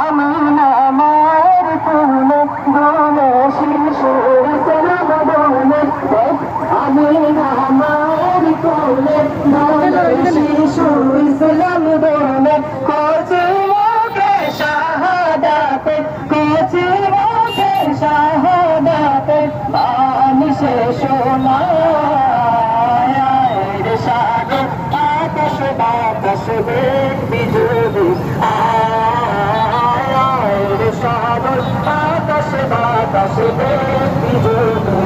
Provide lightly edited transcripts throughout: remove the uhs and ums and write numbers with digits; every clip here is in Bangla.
আমি নামার কোলে গোলে শিশু ইসলাম বলে আমি নামার কোলে গোলে শিশু ইসলাম বলে কোচি মুখে শাহাদাতে কোচি মুখে শাহাদাতে বাণী সে শোনায় রে সাগর আকাশ বাতাস বেগ বিজুলি রে সাগর আকাশ বাতাস বেগ বিজুলি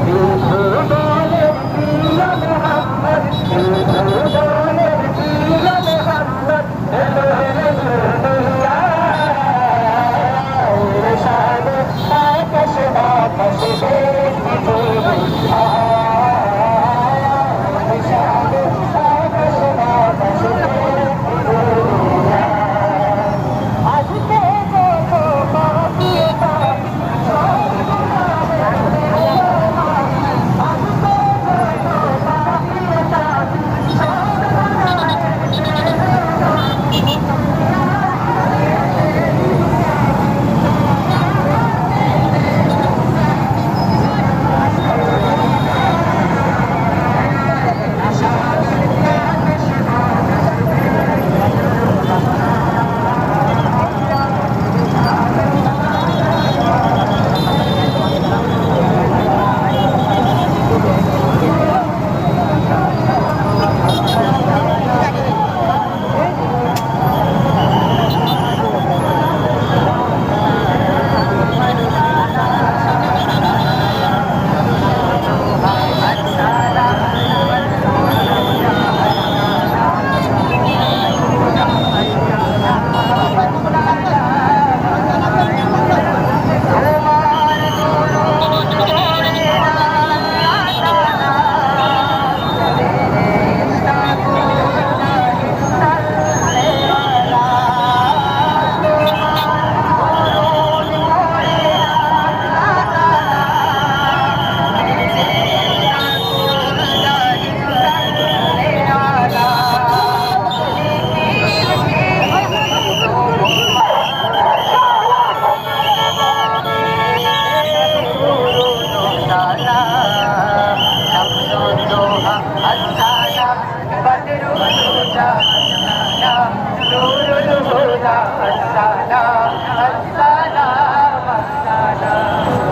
বিধুদলের প্রিয় মোহাম্মদ বিধুদলের প্রিয় মোহাম্মদ রে সাগর আকাশ বাতাস বেগ বিজুলি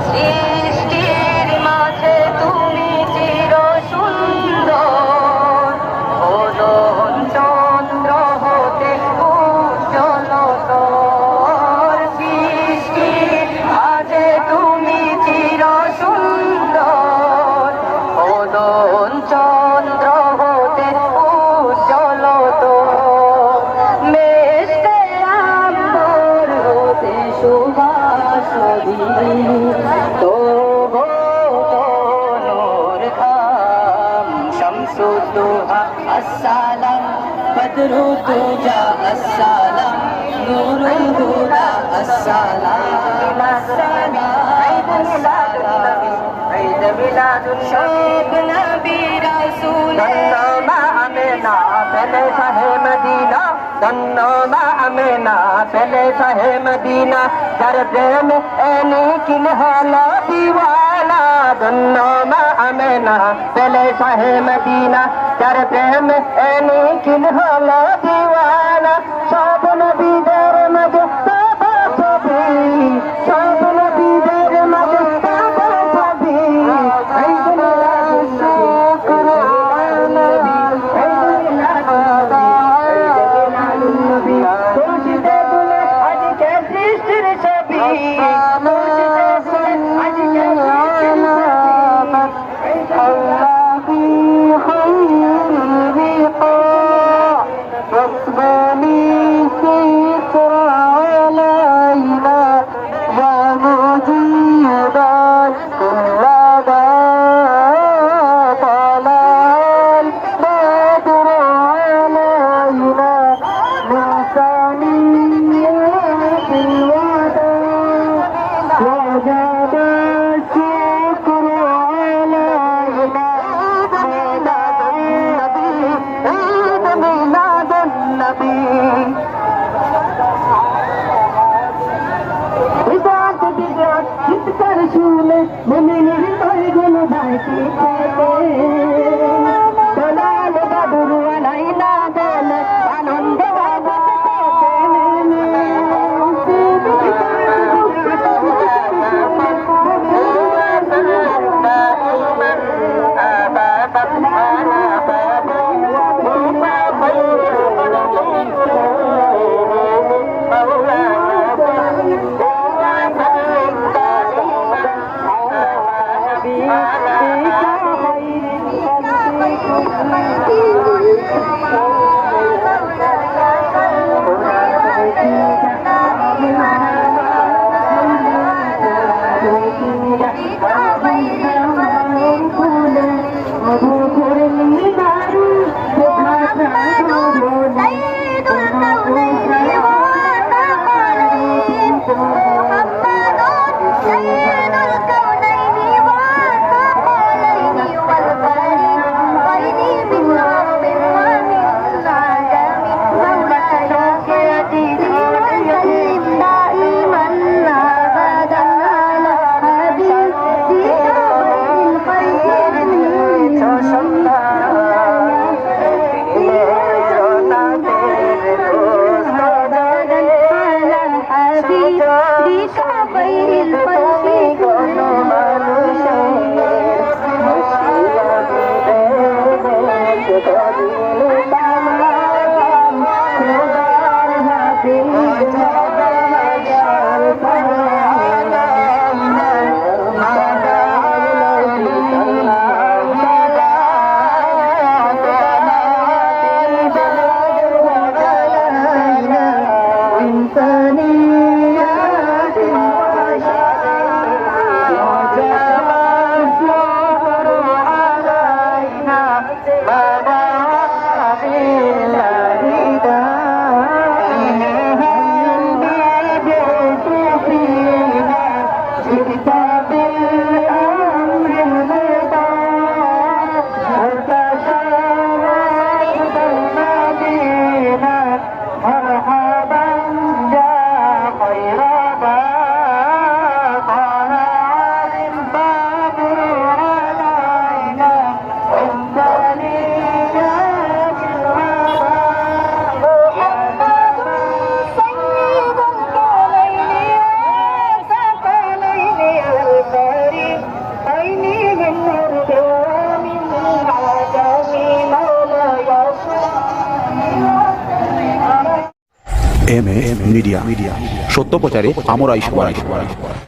সৃষ্টির মাঝে তুমি চির সুন্দর ওজন চন্দ্র হতে উজ্জ্বল তোর সৃষ্টির মাঝে তুমি চির সুন্দর ওজন চন্দ্র হতে উজ্জ্বল তোর মেঘে আম্বর হতে সুবাস তবু তোর খাম শামসুদ্দোহা আসসালাম বদরু তুজা আসসালাম নূরুল হুদা আসসালাম আসসালাম ঈদ মিলাদুন সব নবী রাসূল মা আমেনা পেলে শাহে মদিনা ধন্য মা আমেনা পেলে শাহে মদিনা যার প্রেম এনিকিন হলো দিওয়ানা ধন্য মা আমেনা পেলে শাহে মদিনা যার প্রেম এনিকিন হলো দিওয়ানা সব নবীদের মাঝে বাবা ছবি সব নবীদের মাঝে বাবা ছবি এম এ মিডিয়া সত্য প্রচারে আমরাই সবাই।